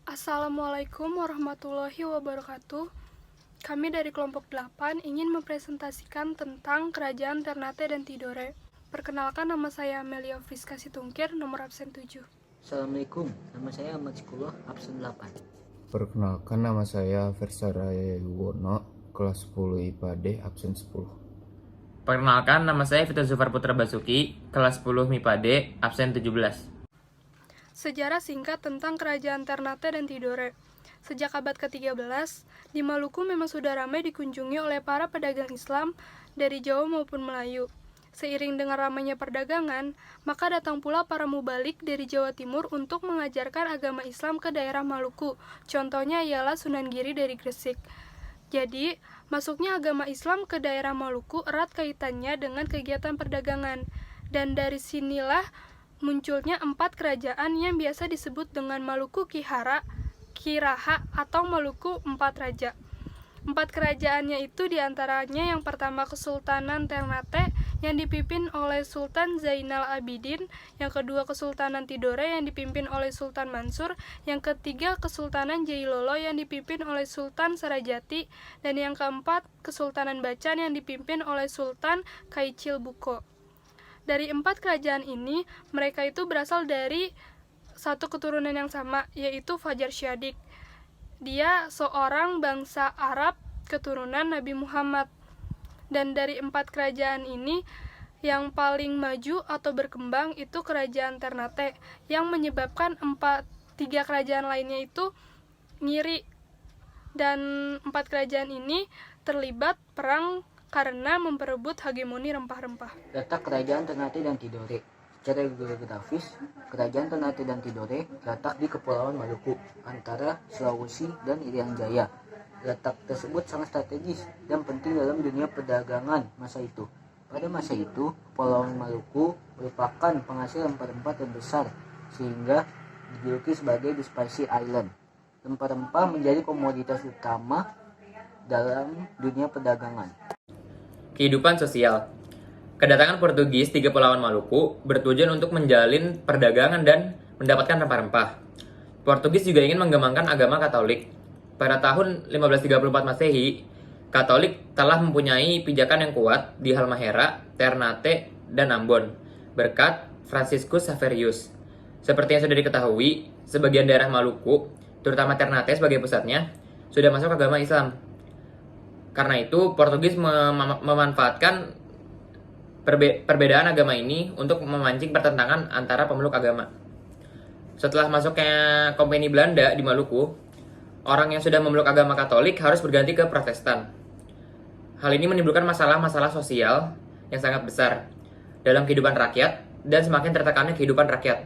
Assalamualaikum warahmatullahi wabarakatuh. Kami dari kelompok 8 ingin mempresentasikan tentang Kerajaan Ternate dan Tidore. Perkenalkan, nama saya Amelia Friska Situngkir, nomor absen 7. Assalamualaikum, nama saya Ahmad Sikuloh, absen 8. Perkenalkan, nama saya Versa Rayuwono, kelas 10 IPA D, absen 10. Perkenalkan, nama saya Vito Zufar Putra Basuki, kelas 10 MIPA D, absen 17. Sejarah singkat tentang Kerajaan Ternate dan Tidore. Sejak abad ke-13, di Maluku memang sudah ramai dikunjungi oleh para pedagang Islam dari Jawa maupun Melayu. Seiring dengan ramainya perdagangan, maka datang pula para mubalik dari Jawa Timur untuk mengajarkan agama Islam ke daerah Maluku. Contohnya ialah Sunan Giri dari Gresik. Jadi, masuknya agama Islam ke daerah Maluku erat kaitannya dengan kegiatan perdagangan. Dan dari sinilah munculnya 4 kerajaan yang biasa disebut dengan Maluku Kihara, Kiraha, atau Maluku 4 Raja. 4 kerajaannya itu diantaranya yang pertama Kesultanan Ternate yang dipimpin oleh Sultan Zainal Abidin, yang kedua Kesultanan Tidore yang dipimpin oleh Sultan Mansur, yang ketiga Kesultanan Jailolo yang dipimpin oleh Sultan Sarajati, dan yang keempat Kesultanan Bacan yang dipimpin oleh Sultan Kaichil Buko. Dari 4 kerajaan ini, mereka itu berasal dari satu keturunan yang sama, yaitu Fajar Syadik. Dia seorang bangsa Arab keturunan Nabi Muhammad. Dan dari 4 kerajaan ini, yang paling maju atau berkembang itu Kerajaan Ternate, yang menyebabkan 3 kerajaan lainnya itu ngiri. Dan 4 kerajaan ini terlibat perang karena memperebut hegemoni rempah-rempah. Letak Kerajaan Ternate dan Tidore. Secara geografis, Kerajaan Ternate dan Tidore letak di Kepulauan Maluku antara Sulawesi dan Irian Jaya. Letak tersebut sangat strategis dan penting dalam dunia perdagangan masa itu. Pada masa itu, Kepulauan Maluku merupakan penghasil rempah-rempah terbesar sehingga dijuluki sebagai The Spicy Island. Rempah-rempah menjadi komoditas utama dalam dunia perdagangan. Kehidupan sosial. Kedatangan Portugis di Kepulauan Maluku bertujuan untuk menjalin perdagangan dan mendapatkan rempah-rempah. Portugis juga ingin mengembangkan agama Katolik. Pada tahun 1534 Masehi, Katolik telah mempunyai pijakan yang kuat di Halmahera, Ternate, dan Ambon berkat Franciscus Xaverius. Seperti yang sudah diketahui, sebagian daerah Maluku, terutama Ternate sebagai pusatnya, sudah masuk agama Islam. Karena itu, Portugis memanfaatkan perbedaan agama ini untuk memancing pertentangan antara pemeluk agama. Setelah masuknya Kompeni Belanda di Maluku, orang yang sudah memeluk agama Katolik harus berganti ke Protestan. Hal ini menimbulkan masalah-masalah sosial yang sangat besar dalam kehidupan rakyat dan semakin tertekannya kehidupan rakyat.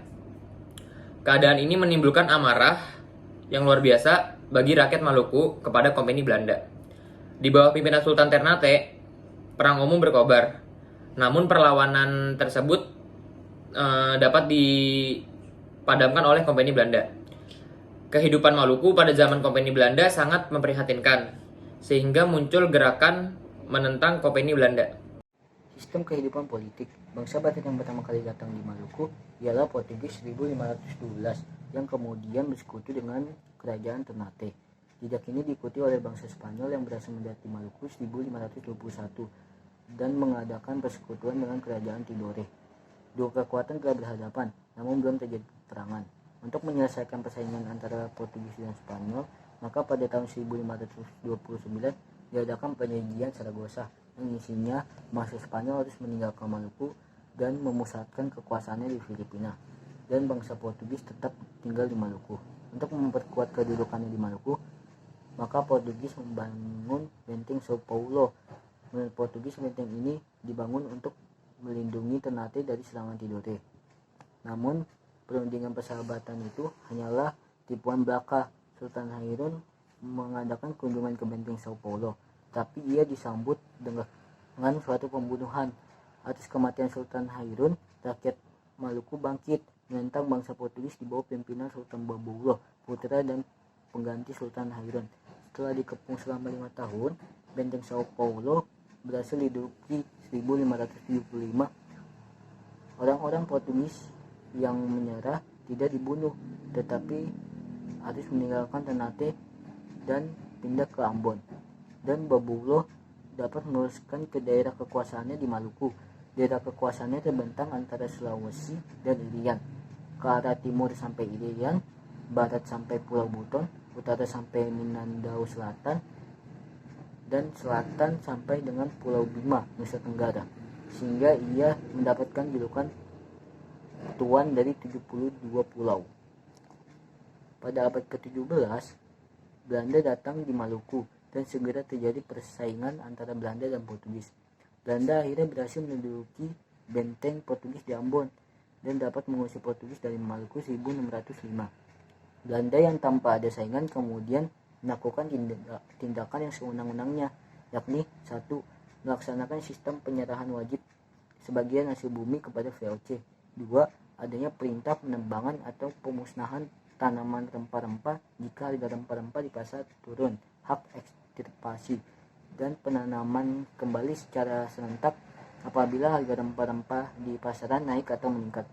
Keadaan ini menimbulkan amarah yang luar biasa bagi rakyat Maluku kepada Kompeni Belanda. Di bawah pimpinan Sultan Ternate, perang umum berkobar. Namun perlawanan tersebut dapat dipadamkan oleh Kompeni Belanda. Kehidupan Maluku pada zaman Kompeni Belanda sangat memprihatinkan, sehingga muncul gerakan menentang Kompeni Belanda. Sistem kehidupan politik. Bangsa Batak yang pertama kali datang di Maluku ialah Portugis 1512 yang kemudian bersekutu dengan Kerajaan Ternate. Jejak ini diikuti oleh bangsa Spanyol yang berhasil mendarat di Maluku 1521 dan mengadakan persekutuan dengan Kerajaan Tidore. Dua kekuatan telah berhadapan, namun belum terjadi peperangan. Untuk menyelesaikan persaingan antara Portugis dan Spanyol, maka pada tahun 1529 diadakan perjanjian Saragossa yang isinya bangsa Spanyol harus meninggalkan Maluku dan memusatkan kekuasaannya di Filipina, dan bangsa Portugis tetap tinggal di Maluku. Untuk memperkuat kedudukannya di Maluku, maka Portugis membangun benteng Sao Paulo. Menurut Portugis, benteng ini dibangun untuk melindungi Ternate dari serangan Tidore. Namun, perundingan persahabatan itu hanyalah tipuan belaka. Sultan Hairun mengadakan kunjungan ke benteng Sao Paulo, tapi ia disambut dengan suatu pembunuhan. Atas kematian Sultan Hairun, rakyat Maluku bangkit menentang bangsa Portugis di bawah pimpinan Sultan Babauloh, putra dan pengganti Sultan Hairun. Setelah dikepung selama 5 tahun, benteng Sao Paulo berhasil diduduki 1575. Orang-orang Portugis yang menyerah tidak dibunuh, tetapi harus meninggalkan Ternate dan pindah ke Ambon, dan Babulo dapat meneruskan ke daerah kekuasaannya di Maluku. Daerah kekuasaannya terbentang antara Sulawesi dan Irian, ke arah timur sampai Irian, barat sampai Pulau Buton, utara sampai Mindanao Selatan, dan selatan sampai dengan Pulau Bima, Nusa Tenggara, sehingga ia mendapatkan julukan tuan dari 72 pulau. Pada abad ke-17, Belanda datang di Maluku dan segera terjadi persaingan antara Belanda dan Portugis. Belanda akhirnya berhasil menduduki benteng Portugis di Ambon dan dapat mengusir Portugis dari Maluku 1605. Belanda yang tanpa ada saingan kemudian melakukan tindakan yang sewenang-wenangnya, yakni 1. Melaksanakan sistem penyerahan wajib sebagian hasil bumi kepada VOC. 2. Adanya perintah penebangan atau pemusnahan tanaman rempah-rempah jika harga rempah-rempah di pasar turun, hak ekstirpasi, dan penanaman kembali secara serentak apabila harga rempah-rempah di pasaran naik atau meningkat.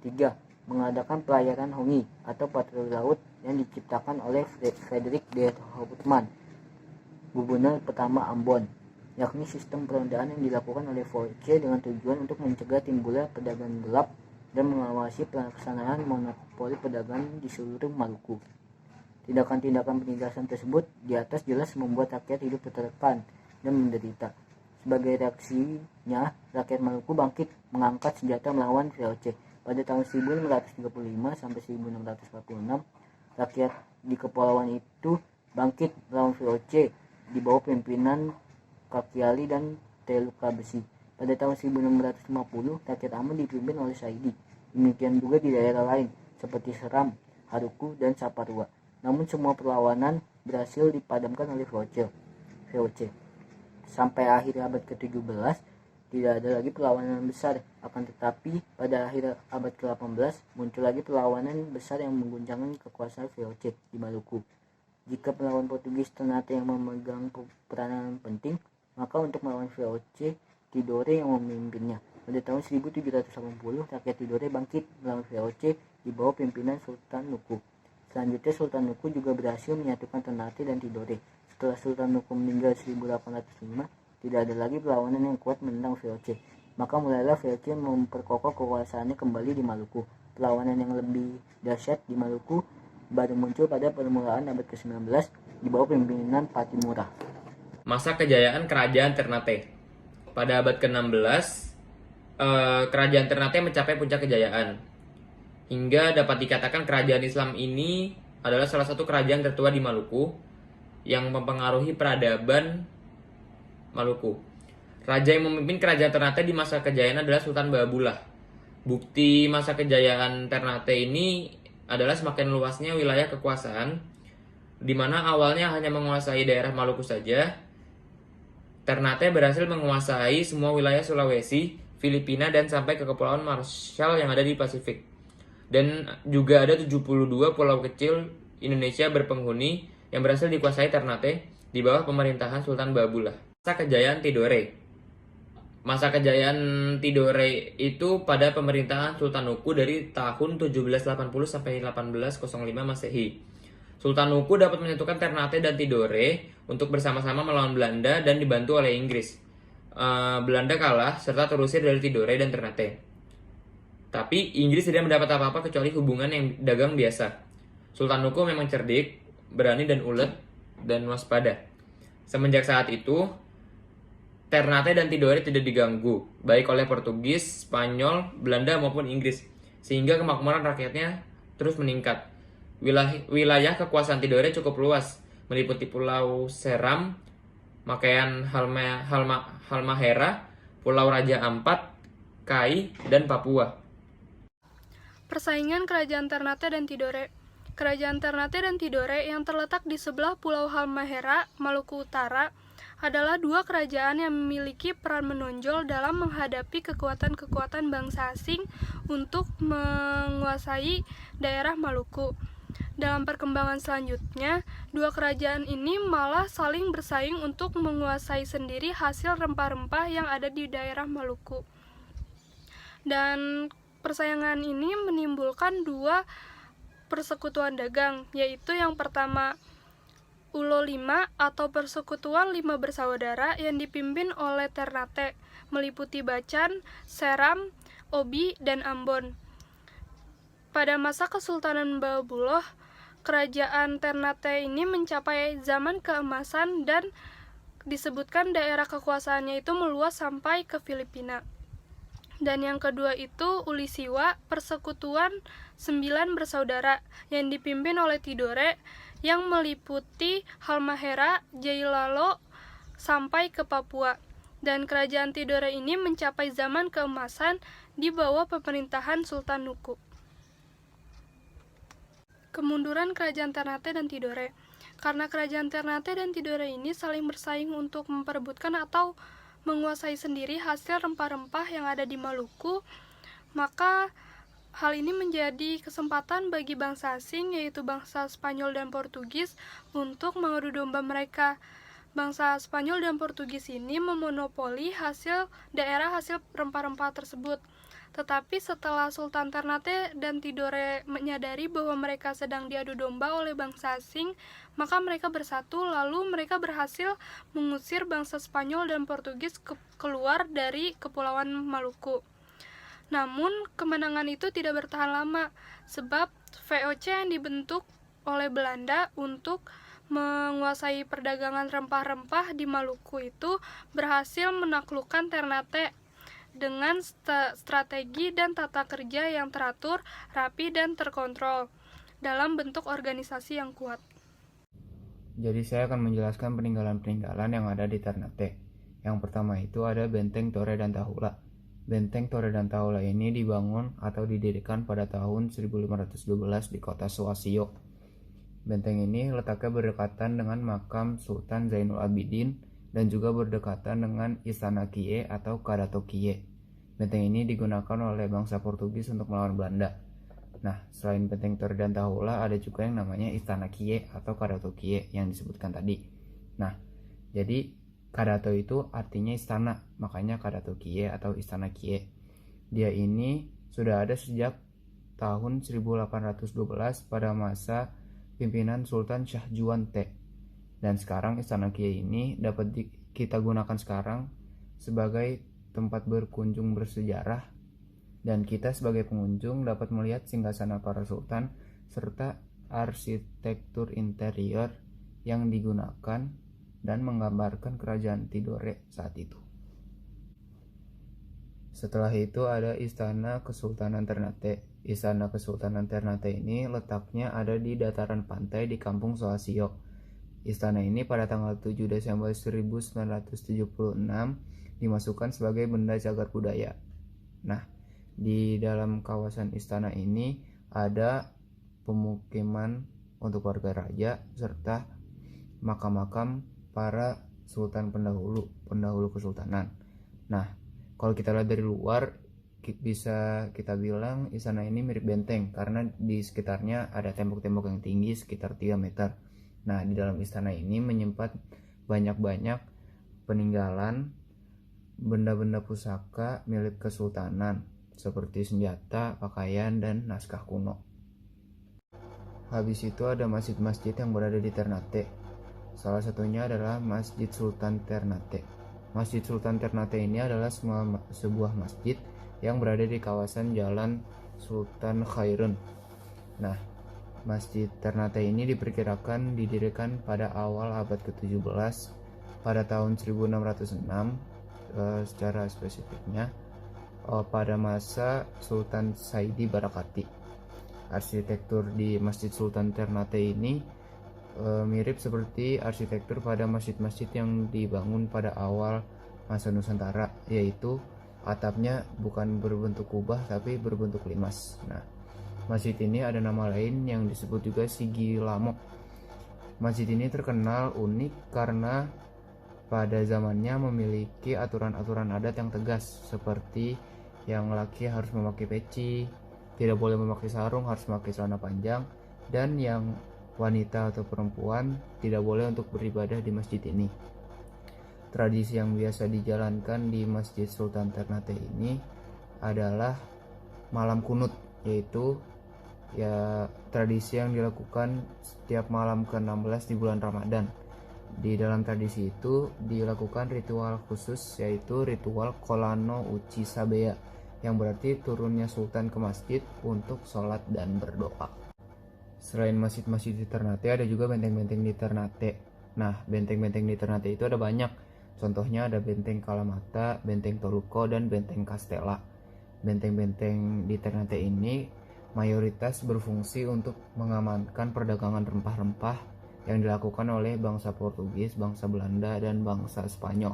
3. Mengadakan pelayaran hongi atau patroli laut yang diciptakan oleh Frederick de Houtman, gubernur pertama Ambon, yakni sistem perondaan yang dilakukan oleh VOC dengan tujuan untuk mencegah timbulnya perdagangan gelap dan mengawasi pelaksanaan monopoli perdagangan di seluruh Maluku. Tindakan-tindakan penindasan tersebut di atas jelas membuat rakyat hidup tertekan dan menderita. Sebagai reaksinya, rakyat Maluku bangkit mengangkat senjata melawan VOC. Pada tahun 1635 sampai 1646, rakyat di kepulauan itu bangkit melawan VOC di bawah pimpinan Kakiali dan Teluka Besi. Pada tahun 1650, rakyat Ambon dipimpin oleh Saidi. Demikian juga di daerah lain seperti Seram, Haruku, dan Saparua. Namun semua perlawanan berhasil dipadamkan oleh VOC. Sampai akhir abad ke-17, tidak ada lagi perlawanan besar. Akan tetapi pada akhir abad ke-18 muncul lagi perlawanan besar yang mengguncangkan kekuasaan VOC di Maluku. Jika pelawan Portugis Ternate yang memegang peranan penting, maka untuk melawan VOC, Tidore yang memimpinnya. Pada tahun 1780, rakyat Tidore bangkit melawan VOC di bawah pimpinan Sultan Nuku. Selanjutnya Sultan Nuku juga berhasil menyatukan Ternate dan Tidore. Setelah Sultan Nuku meninggal 1805, tidak ada lagi perlawanan yang kuat menentang VOC. Maka mulailah VOC memperkokoh kekuasaannya kembali di Maluku. Perlawanan yang lebih dahsyat di Maluku baru muncul pada permulaan abad ke-19 di bawah pimpinan Patimura. Masa kejayaan Kerajaan Ternate. Pada abad ke-16, Kerajaan Ternate mencapai puncak kejayaan. Hingga dapat dikatakan kerajaan Islam ini adalah salah satu kerajaan tertua di Maluku yang mempengaruhi peradaban Maluku. Raja yang memimpin kerajaan Ternate di masa kejayaan adalah Sultan Baabullah. Bukti masa kejayaan Ternate ini adalah semakin luasnya wilayah kekuasaan, di mana awalnya hanya menguasai daerah Maluku saja. Ternate berhasil menguasai semua wilayah Sulawesi, Filipina, dan sampai ke Kepulauan Marshall yang ada di Pasifik. Dan juga ada 72 pulau kecil Indonesia berpenghuni yang berhasil dikuasai Ternate di bawah pemerintahan Sultan Baabullah. Masa kejayaan Tidore. Masa kejayaan Tidore itu pada pemerintahan Sultan Nuku dari tahun 1780 sampai 1805 Masehi. Sultan Nuku dapat menyatukan Ternate dan Tidore untuk bersama-sama melawan Belanda dan dibantu oleh Inggris. Belanda kalah serta terusir dari Tidore dan Ternate. Tapi Inggris tidak mendapat apa-apa kecuali hubungan yang dagang biasa. Sultan Nuku memang cerdik, berani dan ulet, dan waspada. Semenjak saat itu, Ternate dan Tidore tidak diganggu, baik oleh Portugis, Spanyol, Belanda maupun Inggris, sehingga kemakmuran rakyatnya terus meningkat. Wilayah kekuasaan Tidore cukup luas, meliputi Pulau Seram, Makayan Halmahera, Pulau Raja Ampat, Kai, dan Papua. Persaingan Kerajaan Ternate dan Tidore. Kerajaan Ternate dan Tidore yang terletak di sebelah Pulau Halmahera, Maluku Utara, adalah dua kerajaan yang memiliki peran menonjol dalam menghadapi kekuatan-kekuatan bangsa asing untuk menguasai daerah Maluku. Dalam perkembangan selanjutnya, dua kerajaan ini malah saling bersaing untuk menguasai sendiri hasil rempah-rempah yang ada di daerah Maluku. Dan persaingan ini menimbulkan dua persekutuan dagang, yaitu yang pertama Ulo Lima atau Persekutuan Lima Bersaudara yang dipimpin oleh Ternate, meliputi Bacan, Seram, Obi, dan Ambon. Pada masa Kesultanan Baabuluh, kerajaan Ternate ini mencapai zaman keemasan dan disebutkan daerah kekuasaannya itu meluas sampai ke Filipina. Dan yang kedua itu Ulisiwa, Persekutuan Sembilan Bersaudara yang dipimpin oleh Tidore yang meliputi Halmahera, Jailalo, sampai ke Papua. Dan kerajaan Tidore ini mencapai zaman keemasan di bawah pemerintahan Sultan Nuku. Kemunduran kerajaan Ternate dan Tidore. Karena kerajaan Ternate dan Tidore ini saling bersaing untuk memperebutkan atau menguasai sendiri hasil rempah-rempah yang ada di Maluku, maka hal ini menjadi kesempatan bagi bangsa asing, yaitu bangsa Spanyol dan Portugis, untuk mengadu domba mereka. Bangsa Spanyol dan Portugis ini memonopoli daerah hasil rempah-rempah tersebut. Tetapi setelah Sultan Ternate dan Tidore menyadari bahwa mereka sedang diadu domba oleh bangsa asing, maka mereka bersatu, lalu mereka berhasil mengusir bangsa Spanyol dan Portugis keluar dari Kepulauan Maluku. Namun, kemenangan itu tidak bertahan lama, sebab VOC yang dibentuk oleh Belanda untuk menguasai perdagangan rempah-rempah di Maluku itu berhasil menaklukkan Ternate dengan strategi dan tata kerja yang teratur, rapi, dan terkontrol dalam bentuk organisasi yang kuat. Jadi saya akan menjelaskan peninggalan-peninggalan yang ada di Ternate. Yang pertama itu ada Benteng Tore dan Tahula. Benteng Tore dan Tahula ini dibangun atau didirikan pada tahun 1512 di kota Suasio. Benteng ini letaknya berdekatan dengan makam Sultan Zainul Abidin dan juga berdekatan dengan Istana Kie atau Karato Kie. Benteng ini digunakan oleh bangsa Portugis untuk melawan Belanda. Nah, selain Benteng Tore dan Tahula, ada juga yang namanya Istana Kie atau Karato Kie yang disebutkan tadi. Nah, jadi Karato itu artinya istana, makanya Karato Kie atau Istana Kie. Dia ini sudah ada sejak tahun 1812 pada masa pimpinan Sultan Shah Juan T. Dan sekarang Istana Kie ini dapat kita gunakan sekarang sebagai tempat berkunjung bersejarah, dan kita sebagai pengunjung dapat melihat singgasana para sultan serta arsitektur interior yang digunakan dan menggambarkan kerajaan Tidore saat itu. Setelah itu ada Istana Kesultanan Ternate. Istana Kesultanan Ternate ini letaknya ada di dataran pantai di Kampung Soasio. Istana ini pada tanggal 7 Desember 1976 dimasukkan sebagai benda cagar budaya. Nah, di dalam kawasan istana ini ada pemukiman untuk warga raja serta makam-makam para sultan pendahulu kesultanan. Nah, kalau kita lihat dari luar bisa kita bilang istana ini mirip benteng karena di sekitarnya ada tembok-tembok yang tinggi sekitar 3 meter. Nah, di dalam istana ini menyimpan banyak-banyak peninggalan benda-benda pusaka milik kesultanan seperti senjata, pakaian, dan naskah kuno. Habis itu ada masjid-masjid yang berada di Ternate. Salah satunya adalah Masjid Sultan Ternate. Masjid Sultan Ternate ini adalah sebuah masjid yang berada di kawasan Jalan Sultan Khairun. Nah, Masjid Ternate ini diperkirakan didirikan pada awal abad ke-17 pada tahun 1606 secara spesifiknya pada masa Sultan Saidi Barakati. Arsitektur di Masjid Sultan Ternate ini mirip seperti arsitektur pada masjid-masjid yang dibangun pada awal masa Nusantara, yaitu atapnya bukan berbentuk kubah tapi berbentuk limas. Nah, masjid ini ada nama lain yang disebut juga Sigi Lamok. Masjid ini terkenal unik karena pada zamannya memiliki aturan-aturan adat yang tegas, seperti yang laki harus memakai peci, tidak boleh memakai sarung, harus memakai celana panjang, dan yang wanita atau perempuan tidak boleh untuk beribadah di masjid ini. Tradisi yang biasa dijalankan di Masjid Sultan Ternate ini adalah malam kunut, yaitu ya tradisi yang dilakukan setiap malam ke-16 di bulan Ramadan. Di dalam tradisi itu dilakukan ritual khusus, yaitu ritual Kolano Uci Sabea, yang berarti turunnya sultan ke masjid untuk sholat dan berdoa. Selain masjid-masjid di Ternate, ada juga benteng-benteng di Ternate. Nah, benteng-benteng di Ternate itu ada banyak. Contohnya ada Benteng Kalamata, Benteng Toluko, dan Benteng Kastela. Benteng-benteng di Ternate ini mayoritas berfungsi untuk mengamankan perdagangan rempah-rempah yang dilakukan oleh bangsa Portugis, bangsa Belanda, dan bangsa Spanyol.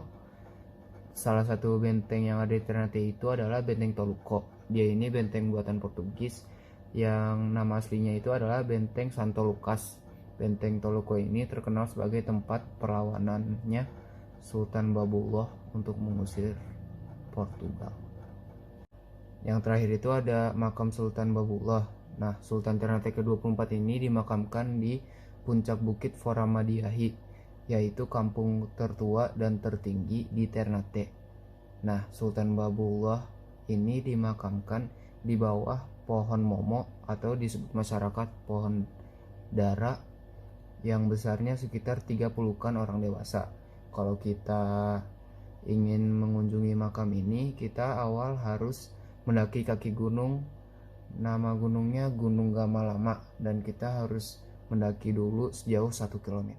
Salah satu benteng yang ada di Ternate itu adalah Benteng Toluco. Dia ini benteng buatan Portugis yang nama aslinya itu adalah Benteng Santo Lucas. Benteng Toluco ini terkenal sebagai tempat perlawanannya Sultan Babullah untuk mengusir Portugal. Yang terakhir itu ada makam Sultan Babullah. Nah, Sultan Ternate ke-24 ini dimakamkan di puncak bukit Foramadiahi, yaitu kampung tertua dan tertinggi di Ternate. Nah, Sultan Babullah ini dimakamkan di bawah pohon momo atau disebut masyarakat pohon dara yang besarnya sekitar 30-an orang dewasa. Kalau kita ingin mengunjungi makam ini, kita awal harus mendaki kaki gunung. Nama gunungnya Gunung Gamalama, dan kita harus mendaki dulu sejauh 1 km.